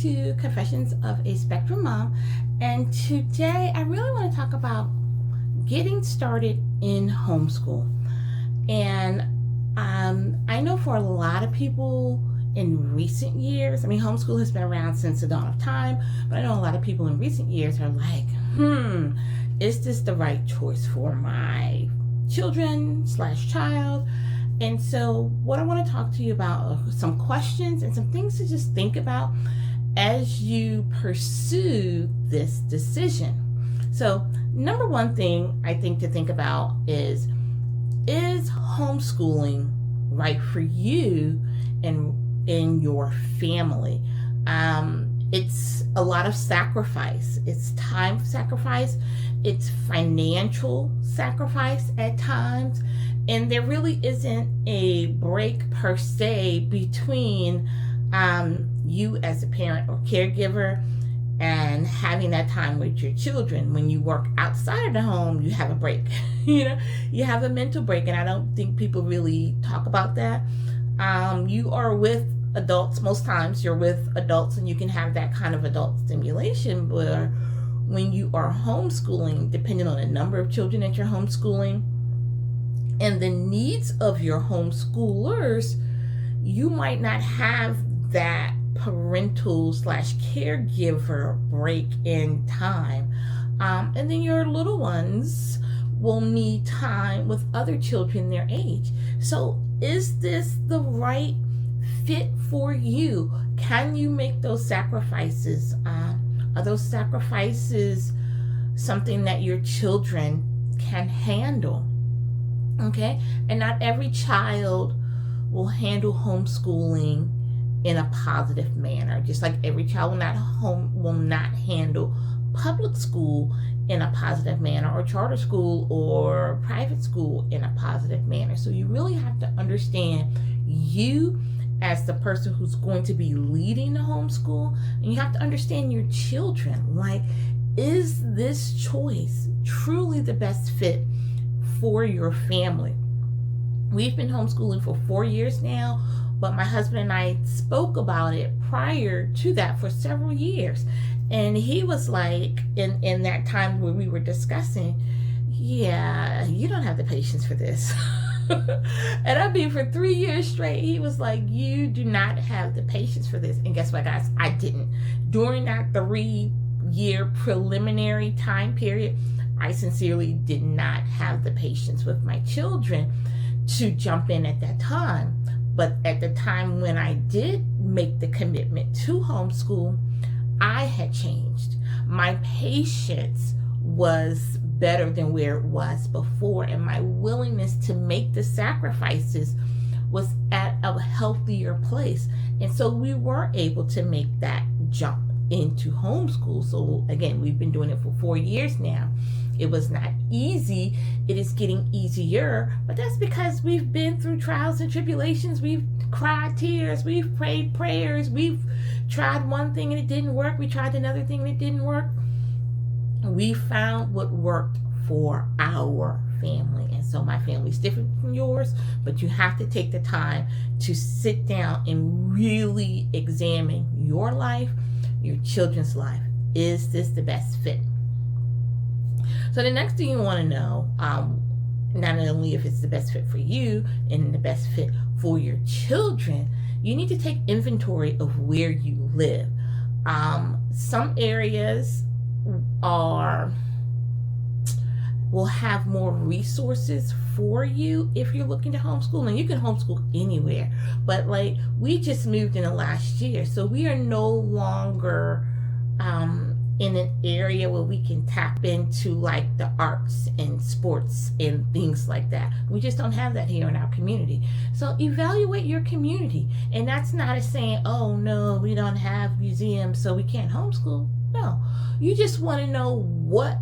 to Confessions of a Spectrum Mom, and today I really want to talk about getting started in homeschool. And I know for a lot of people in recent years, homeschool has been around since the dawn of time, but I know a lot of people in recent years are like, is this the right choice for my children/child? And so what I want to talk to you about are some questions and some things to just think about as you pursue this decision. So number one thing I think to think about is homeschooling right for you and in your family? It's a lot of sacrifice. It's time sacrifice. It's financial sacrifice at times. And there really isn't a break per se between you as a parent or caregiver and having that time with your children. When you work outside of the home, you have a break. You have a mental break, and I don't think people really talk about that. You are with adults most times. You're with adults, and you can have that kind of adult stimulation. But when you are homeschooling, depending on the number of children that you're homeschooling and the needs of your homeschoolers, you might not have that parental/caregiver break in time. And then your little ones will need time with other children their age. So is this the right fit for you? Can you make those sacrifices? Are those sacrifices something that your children can handle? Okay, and not every child will handle homeschooling in a positive manner, just like every child will not handle public school in a positive manner, or charter school or private school in a positive manner. So you really have to understand you as the person who's going to be leading the homeschool, and you have to understand your children. Like, is this choice truly the best fit for your family? We've been homeschooling for 4 years now, but my husband and I spoke about it prior to that for several years. And he was like, in that time where we were discussing, yeah, you don't have the patience for this. And for 3 years straight, he was like, you do not have the patience for this. And guess what, guys? I didn't. During that 3-year preliminary time period, I sincerely did not have the patience with my children to jump in at that time. But at the time when I did make the commitment to homeschool, I had changed. My patience was better than where it was before, and my willingness to make the sacrifices was at a healthier place. And so we were able to make that jump into homeschool. So again, we've been doing it for 4 years now. It was not easy. It is getting easier, but that's because we've been through trials and tribulations. We've cried tears. We've prayed prayers. We've tried one thing and it didn't work. We tried another thing and it didn't work. We found what worked for our family. And so my family's different from yours, but you have to take the time to sit down and really examine your life, your children's life. Is this the best fit? So the next thing you want to know, not only if it's the best fit for you and the best fit for your children, you need to take inventory of where you live. Some areas will have more resources for you if you're looking to homeschool, and you can homeschool anywhere. But like, we just moved in the last year, so we are no longer in an area where we can tap into like the arts and sports and things like that. We just don't have that here in our community. So evaluate your community. And that's not a saying, oh no, we don't have museums so we can't homeschool. No, you just want to know, what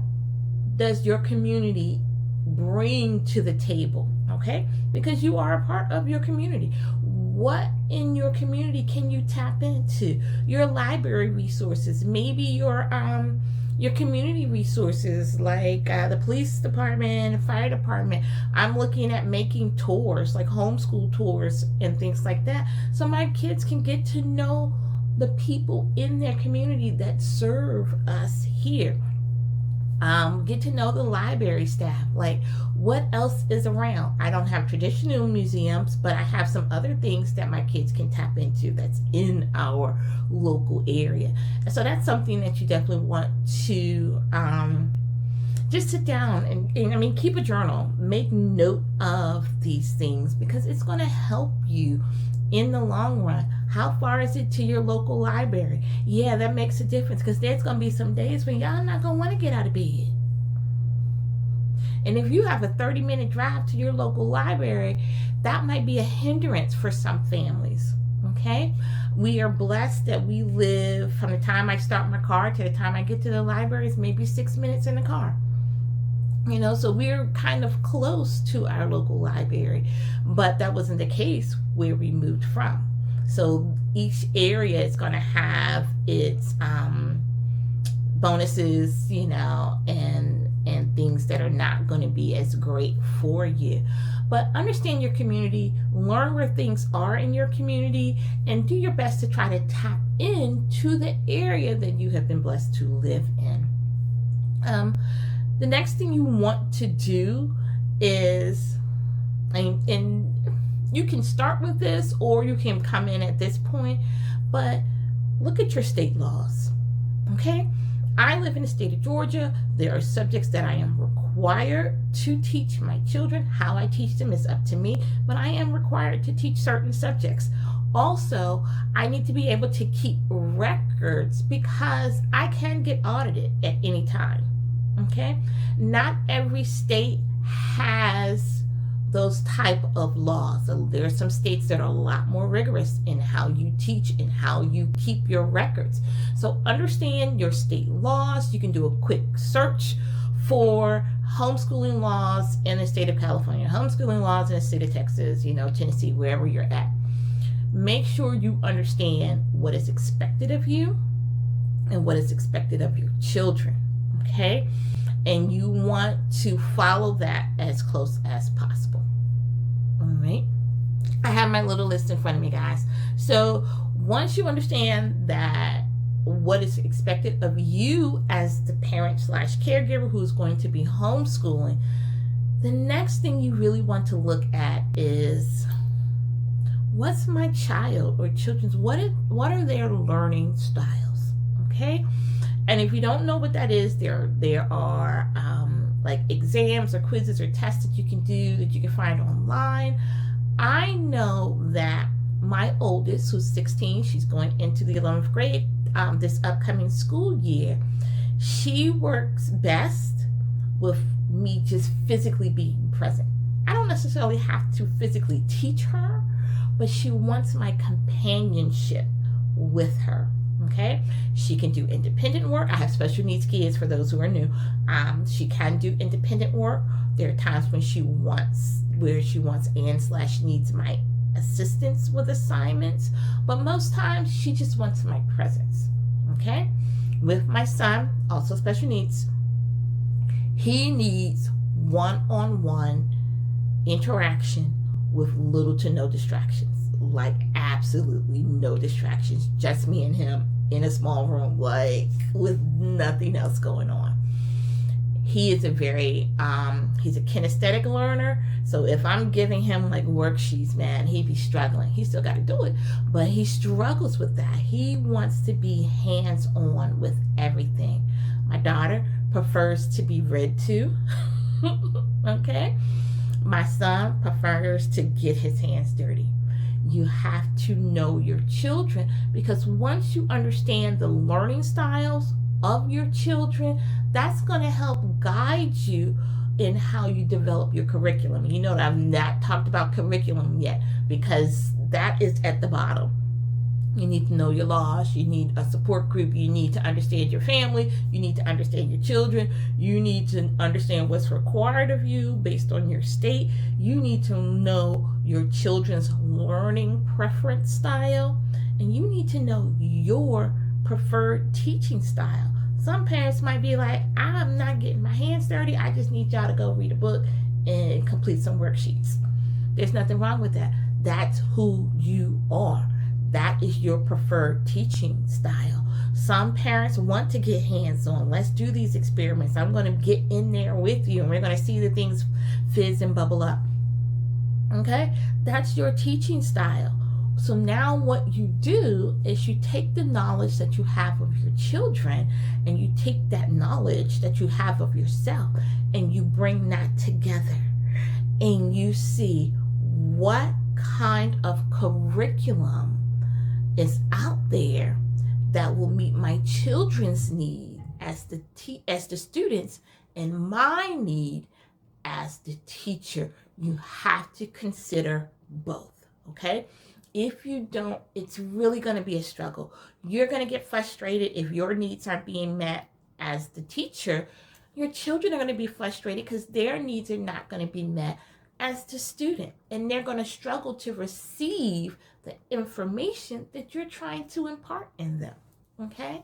does your community bring to the table? Okay, because you are a part of your community. What in your community can you tap into? Your library resources, maybe your community resources, like the police department, fire department. I'm looking at making tours, like homeschool tours and things like that, so my kids can get to know the people in their community that serve us here. Get to know the library staff. Like, what else is around? I don't have traditional museums, but I have some other things that my kids can tap into that's in our local area. And so that's something that you definitely want to just sit down and I mean, keep a journal, make note of these things, because it's going to help you in the long run. How far is it to your local library? Yeah, that makes a difference, because there's going to be some days when y'all not going to want to get out of bed. And if you have a 30-minute drive to your local library, that might be a hindrance for some families. Okay? We are blessed that we live, from the time I start my car to the time I get to the library, is maybe 6 minutes in the car. You know, so we're kind of close to our local library, but that wasn't the case where we moved from. So each area is going to have its bonuses, you know, and things that are not going to be as great for you. But understand your community, learn where things are in your community, and do your best to try to tap into the area that you have been blessed to live in. The next thing you want to do is, and you can start with this or you can come in at this point, but look at your state laws. Okay? I live in the state of Georgia. There are subjects that I am required to teach my children. How I teach them is up to me, but I am required to teach certain subjects. Also, I need to be able to keep records because I can get audited at any time. Okay? Not every state has those type of laws. So there are some states that are a lot more rigorous in how you teach and how you keep your records. So understand your state laws. You can do a quick search for homeschooling laws in the state of California, homeschooling laws in the state of Texas, you know, Tennessee, wherever you're at. Make sure you understand what is expected of you and what is expected of your children. Okay? And you want to follow that as close as possible. All right. I have my little list in front of me, guys. So once you understand that what is expected of you as the parent / caregiver who's going to be homeschooling, the next thing you really want to look at is, what's my child or children's, what are their learning styles? Okay. And if you don't know what that is, there are like exams or quizzes or tests that you can do that you can find online. I know that my oldest, who's 16, she's going into the 11th grade this upcoming school year. She works best with me just physically being present. I don't necessarily have to physically teach her, but she wants my companionship with her. Okay, she can do independent work. I have special needs kids, for those who are new. She can do independent work. There are times when she wants and / needs my assistance with assignments, but most times she just wants my presence. Okay, with my son, also special needs, he needs one-on-one interaction with little to no distractions. Like absolutely no distractions, just me and him in a small room, like with nothing else going on. He is he's a kinesthetic learner, so if I'm giving him like worksheets, man, he'd be struggling. He still got to do it, but he struggles with that. He wants to be hands-on with everything. My daughter prefers to be read to. Okay, my son prefers to get his hands dirty. You have to know your children, because once you understand the learning styles of your children, that's going to help guide you in how you develop your curriculum. You know that I've not talked about curriculum yet, because that is at the bottom. You need to know your laws. You need a support group. You need to understand your family. You need to understand your children. You need to understand what's required of you based on your state. You need to know your children's learning preference style. And you need to know your preferred teaching style. Some parents might be like, I'm not getting my hands dirty. I just need y'all to go read a book and complete some worksheets. There's nothing wrong with that. That's who you are. that is your preferred teaching style. Some parents want to get hands on. Let's do these experiments. I'm going to get in there with you and we're going to see the things fizz and bubble up. Okay, that's your teaching style. So now what you do is you take the knowledge that you have of your children and you take that knowledge that you have of yourself and you bring that together and you see what kind of curriculum is out there that will meet my children's need as the students and my need as the teacher. You have to consider both, okay? If you don't, it's really going to be a struggle. You're going to get frustrated if your needs aren't being met as the teacher. Your children are going to be frustrated because their needs are not going to be met as the student, and they're going to struggle to receive the information that you're trying to impart in them, okay?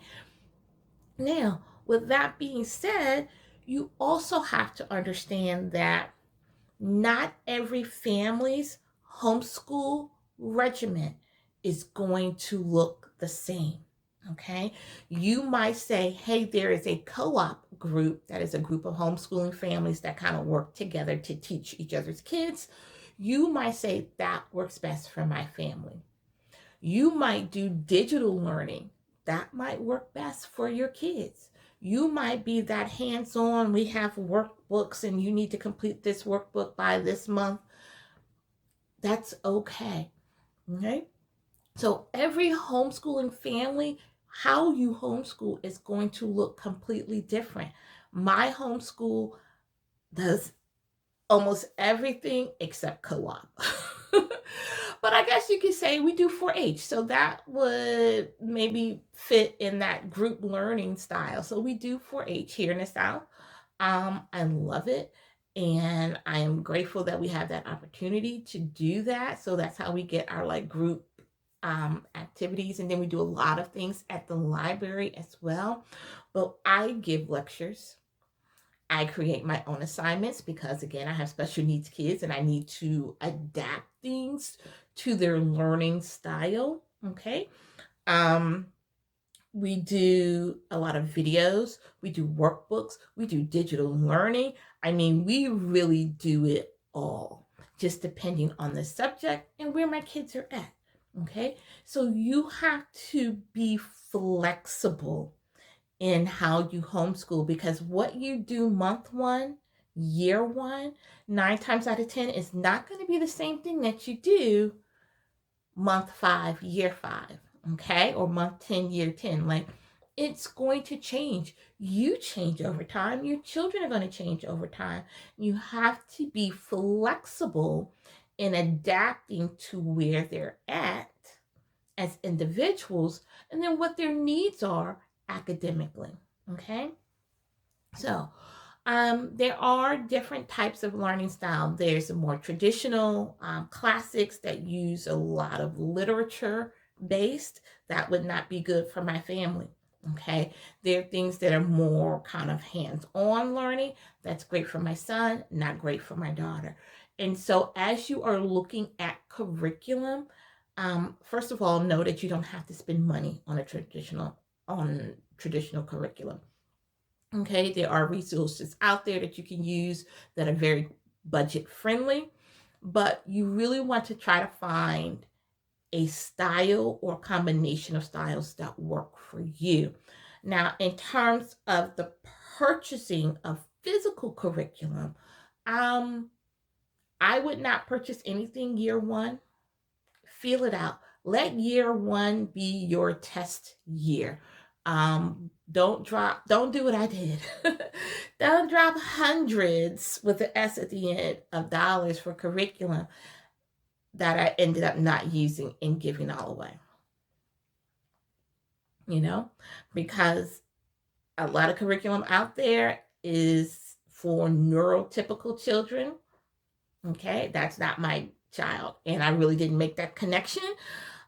Now, with that being said, you also have to understand that not every family's homeschool regimen is going to look the same. Okay, you might say, hey, there is a co-op group that is a group of homeschooling families that kind of work together to teach each other's kids. You might say that works best for my family. You might do digital learning. That might work best for your kids. You might be that hands-on, we have workbooks and you need to complete this workbook by this month. That's okay. Okay? So every homeschooling family, how you homeschool is going to look completely different. My homeschool does almost everything except co-op. But I guess you could say we do 4-H. So that would maybe fit in that group learning style. So we do 4-H here in the South. I love it. And I am grateful that we have that opportunity to do that. So that's how we get our like group activities. And then we do a lot of things at the library as well. But I give lectures. I create my own assignments because, again, I have special needs kids and I need to adapt things to their learning style. Okay. We do a lot of videos. We do workbooks. We do digital learning. I mean, we really do it all, just depending on the subject and where my kids are at. Okay. So you have to be flexible in how you homeschool, because what you do month one, year one, 9 times out of 10 is not going to be the same thing that you do month 5, year 5, okay? Or month 10, year 10. Like, it's going to change. You change over time. Your children are going to change over time. You have to be flexible in adapting to where they're at as individuals and then what their needs are academically, okay? So there are different types of learning style. There's a more traditional classics that use a lot of literature based. That would not be good for my family, okay? There are things that are more kind of hands-on learning. That's great for my son, not great for my daughter. And so as you are looking at curriculum, first of all, know that you don't have to spend money on traditional curriculum. Okay, there are resources out there that you can use that are very budget friendly, but you really want to try to find a style or combination of styles that work for you. Now, in terms of the purchasing of physical curriculum, I would not purchase anything year one. Feel it out. Let year one be your test year. Don't do what I did. Don't drop hundreds with an S at the end of dollars for curriculum that I ended up not using and giving all away. You know, because a lot of curriculum out there is for neurotypical children. Okay, that's not my child. And I really didn't make that connection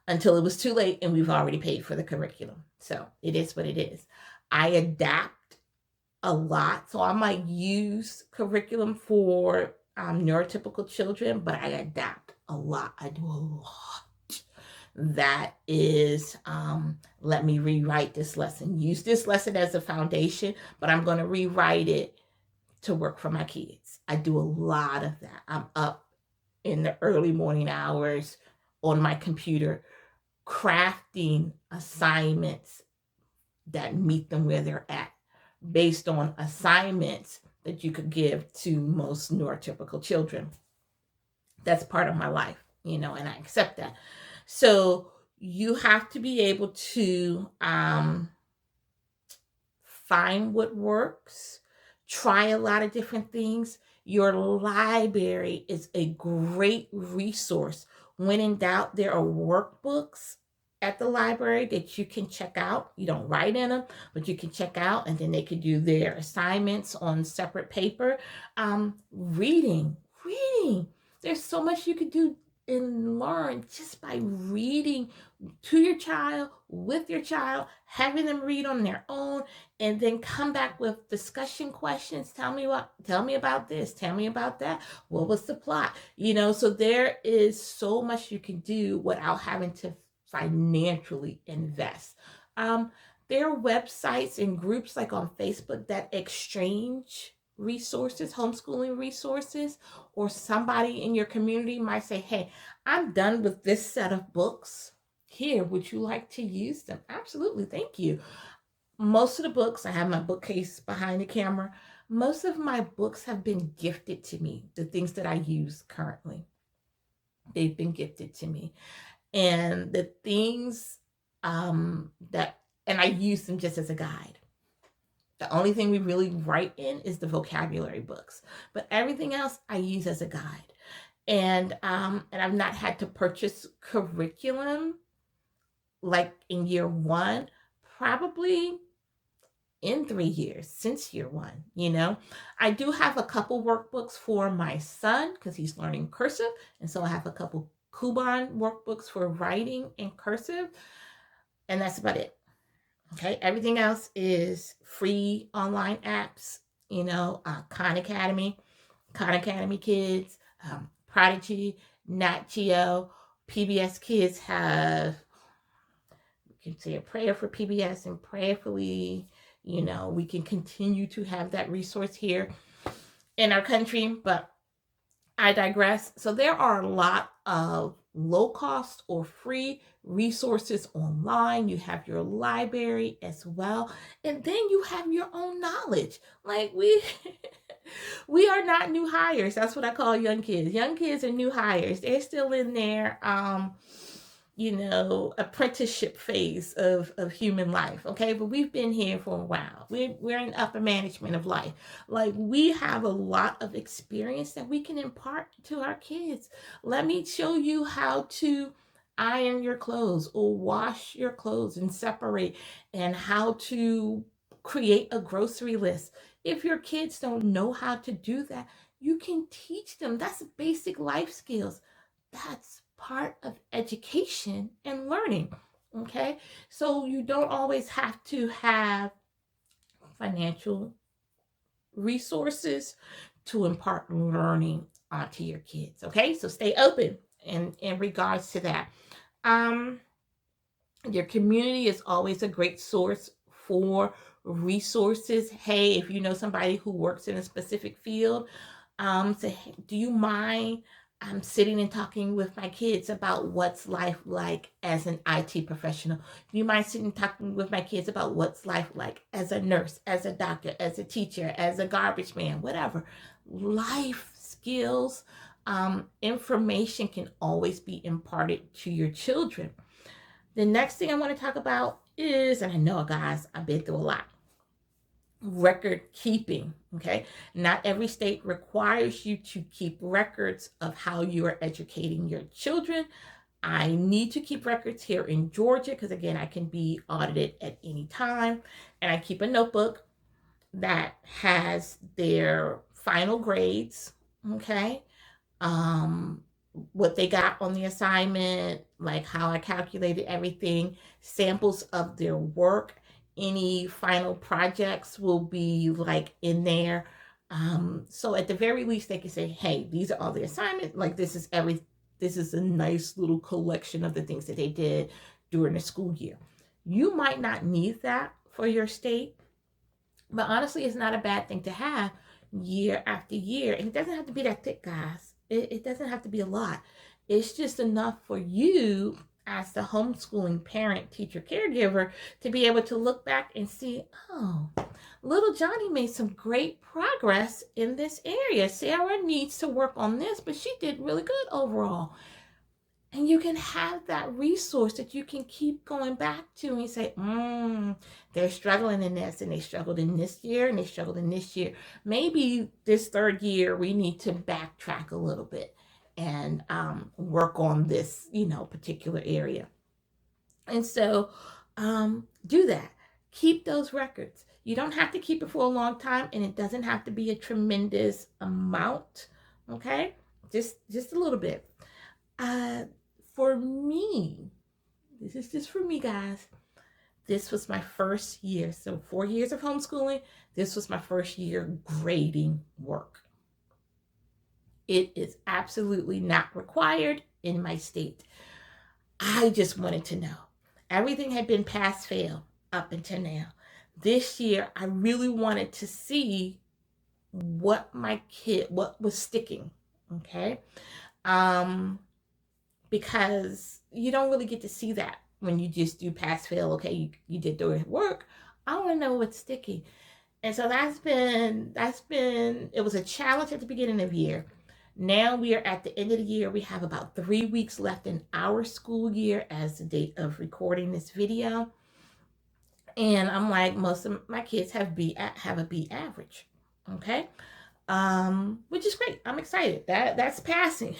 until it was too late and we've already paid for the curriculum. So it is what it is. I adapt a lot. So I might use curriculum for neurotypical children, but I adapt a lot. I do a lot that is, let me rewrite this lesson. Use this lesson as a foundation, but I'm going to rewrite it to work for my kids. I do a lot of that. I'm up in the early morning hours on my computer crafting assignments that meet them where they're at based on assignments that you could give to most neurotypical children. That's part of my life, and I accept that. So you have to be able to find what works, try a lot of different things. Your library is a great resource. When in doubt, there are workbooks at the library that you can check out. You don't write in them, but you can check out, and then they can do their assignments on separate paper. Reading. There's so much you could do and learn just by reading to your child, with your child, having them read on their own, and then come back with discussion questions. Tell me about this, tell me about that. What was the plot? So there is so much you can do without having to financially invest. There are websites and groups like on Facebook that exchange resources, homeschooling resources, or somebody in your community might say, hey, I'm done with this set of books. Here, would you like to use them? Absolutely, thank you. Most of the books, I have my bookcase behind the camera. Most of my books have been gifted to me. The things that I use currently, they've been gifted to me. And the things and I use them just as a guide. The only thing we really write in is the vocabulary books, but everything else I use as a guide. And I've not had to purchase curriculum like in year one, probably in 3 years, since year one. I do have a couple workbooks for my son because he's learning cursive, and so I have a couple Kuban workbooks for writing in cursive, and that's about it. Okay, everything else is free online apps, Khan Academy Kids, Prodigy, Nat Geo, PBS Kids have, you can say a prayer for PBS, and prayerfully, we can continue to have that resource here in our country, but I digress. So there are a lot of low cost or free resources online. You have your library as well, and then you have your own knowledge. Like we are not new hires. That's what I call young kids. Young kids are new hires. They're still in their apprenticeship phase of human life. Okay, but we've been here for a while. We're in upper management of life. Like, we have a lot of experience that we can impart to our kids. Let me show you how to iron your clothes or wash your clothes and separate, and how to create a grocery list. If your kids don't know how to do that, you can teach them. That's basic life skills. That's part of education and learning. Okay, so you don't always have to have financial resources to impart learning onto your kids. Okay, so stay open in regards to that. Your community is always a great source for resources. Hey, if you know somebody who works in a specific field, say, hey, do you mind sitting and talking with my kids about what's life like as an IT professional? Do you mind sitting and talking with my kids about what's life like as a nurse, as a doctor, as a teacher, as a garbage man, whatever? Life skills, information can always be imparted to your children. The next thing I want to talk about is, and I know, guys, I've been through a lot, record keeping. Okay, not every state requires you to keep records of how you are educating your children. I need to keep records here in Georgia because, again, I can be audited at any time, and I keep a notebook that has their final grades. Okay, what they got on the assignment, like how I calculated everything, samples of their work. Any final projects will be like in there. So at the very least, they can say, hey, these are all the assignments. Like, this is this is a nice little collection of the things that they did during the school year. You might not need that for your state, but honestly, it's not a bad thing to have year after year. And it doesn't have to be that thick, guys. It doesn't have to be a lot. It's just enough for you as the homeschooling parent, teacher, caregiver to be able to look back and see, oh, little Johnny made some great progress in this area. Sarah needs to work on this, but she did really good overall. And you can have that resource that you can keep going back to and say, they're struggling in this, and they struggled in this year, and they struggled in this year. Maybe this third year, we need to backtrack a little bit and work on this, particular area. And so do that. Keep those records. You don't have to keep it for a long time, and it doesn't have to be a tremendous amount, okay? Just a little bit. For me, this is just for me, guys. This was my first year. So 4 years of homeschooling, this was my first year grading work. It is absolutely not required in my state. I just wanted to know. Everything had been pass fail up until now. This year, I really wanted to see what was sticking, okay? Because you don't really get to see that when you just do pass fail. Okay, you did the work. I want to know what's sticky. And so that's been, it was a challenge at the beginning of the year. Now we are at the end of the year. We have about 3 weeks left in our school year as the date of recording this video. And I'm like, most of my kids have a B average. Okay. Which is great. I'm excited. That's passing.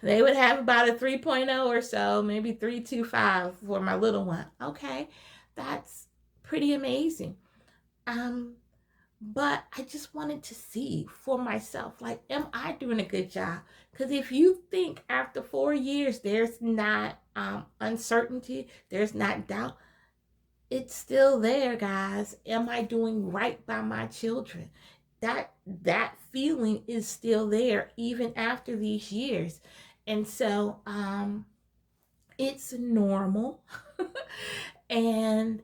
They would have about a 3.0 or so, maybe 3.25 for my little one. Okay, that's pretty amazing. But I just wanted to see for myself, like, am I doing a good job? Because if you think after 4 years there's not uncertainty, there's not doubt, it's still there, guys. Am I doing right by my children? That feeling is still there even after these years. And so it's normal. And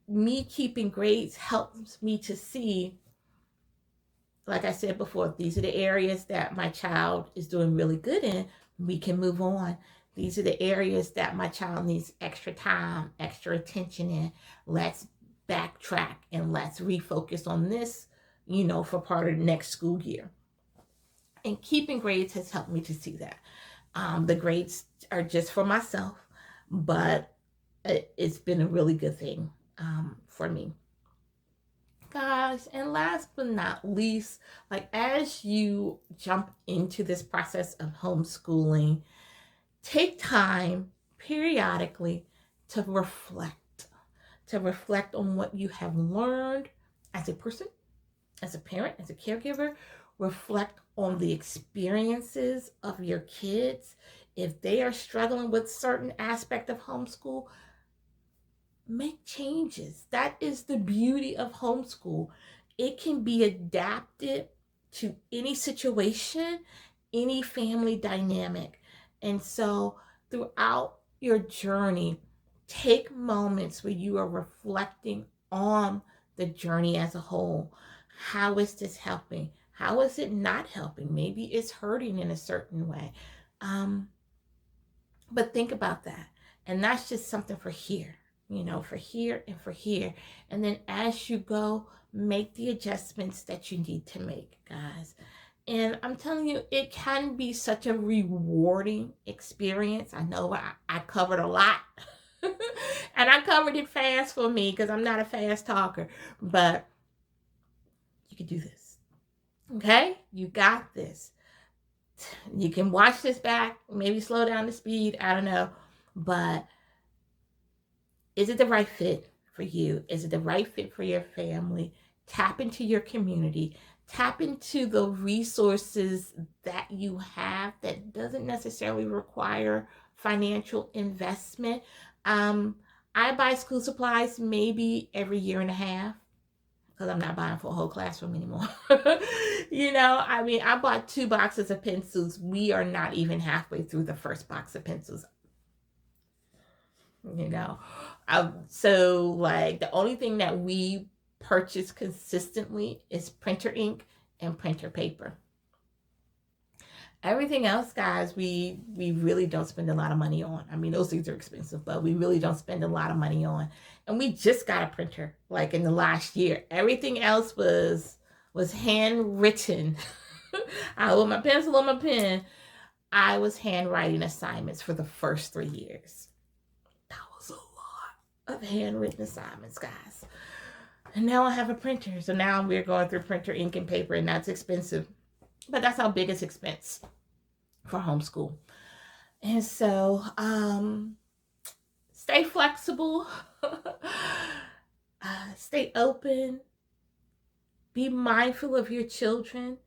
me keeping grades helps me to see, like I said before, these are the areas that my child is doing really good in. We can move on. These are the areas that my child needs extra time, extra attention in. Let's backtrack and let's refocus on this, for part of the next school year. And keeping grades has helped me to see that. The grades are just for myself, but it's been a really good thing for me. Guys, and last but not least, like, as you jump into this process of homeschooling, take time periodically to reflect on what you have learned as a person, as a parent, as a caregiver. Reflect on the experiences of your kids. If they are struggling with certain aspect of homeschool, make changes. That is the beauty of homeschool. It can be adapted to any situation, any family dynamic. And so throughout your journey, take moments where you are reflecting on the journey as a whole. How is this helping? How is it not helping? Maybe it's hurting in a certain way. But think about that. And that's just something for here, for here and for here. And then as you go, make the adjustments that you need to make, guys. And I'm telling you, it can be such a rewarding experience. I know I covered a lot. And I covered it fast for me because I'm not a fast talker. But you can do this. Okay? You got this. You can watch this back, maybe slow down the speed. I don't know. But is it the right fit for you? Is it the right fit for your family? Tap into your community. Tap into the resources that you have that doesn't necessarily require financial investment. I buy school supplies maybe every year and a half because I'm not buying for a whole classroom anymore. I mean, I bought 2 boxes of pencils. We are not even halfway through the first box of pencils. you know so like the only thing that we purchase consistently is printer ink and printer paper. Everything else, guys, we really don't spend a lot of money on. I mean, those things are expensive, but we really don't spend a lot of money on. And we just got a printer like in the last year. Everything else was handwritten. I with my pencil on my pen, I was handwriting assignments for the first 3 years. That was a lot of handwritten assignments, guys. And now I have a printer. So now we're going through printer ink and paper, and that's expensive. But that's our biggest expense for homeschool. And so stay flexible, stay open, be mindful of your children,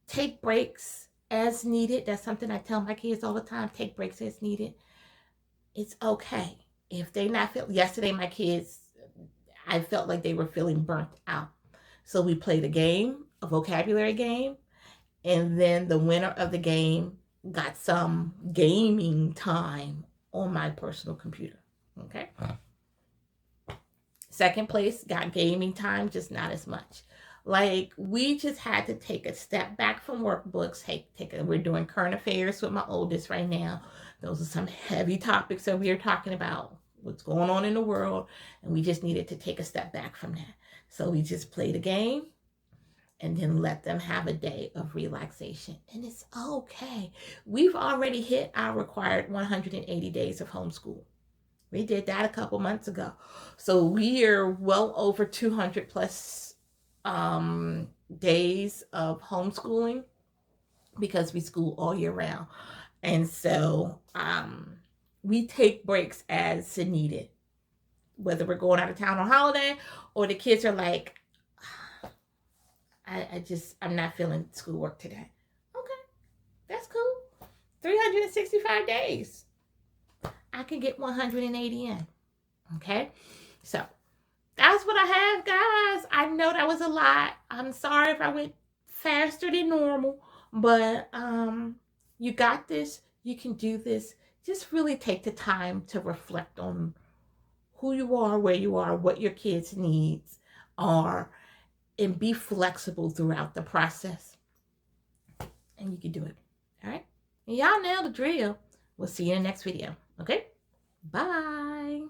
take breaks as needed. That's something I tell my kids all the time. Take breaks as needed. It's okay. If they not feel, yesterday my kids, I felt like they were feeling burnt out. So we played a game, a vocabulary game, and then the winner of the game got some gaming time on my personal computer. Okay. Second place got gaming time, just not as much. Like, we just had to take a step back from workbooks. Hey, we're doing current affairs with my oldest right now. Those are some heavy topics that we are talking about, what's going on in the world, and we just needed to take a step back from that. So we just played a game and then let them have a day of relaxation. And it's okay. We've already hit our required 180 days of homeschool. We did that a couple months ago. So we are well over 200 plus days of homeschooling because we school all year round. And so we take breaks as needed, whether we're going out of town on holiday or the kids are like, I'm not feeling schoolwork today. Okay, that's cool. 365 days. I can get 180 in. Okay, so that's what I have, guys. I know that was a lot. I'm sorry if I went faster than normal, but you got this. You can do this. Just really take the time to reflect on who you are, where you are, what your kids' needs are, and be flexible throughout the process. And you can do it. All right? And y'all know the drill. We'll see you in the next video. Okay? Bye.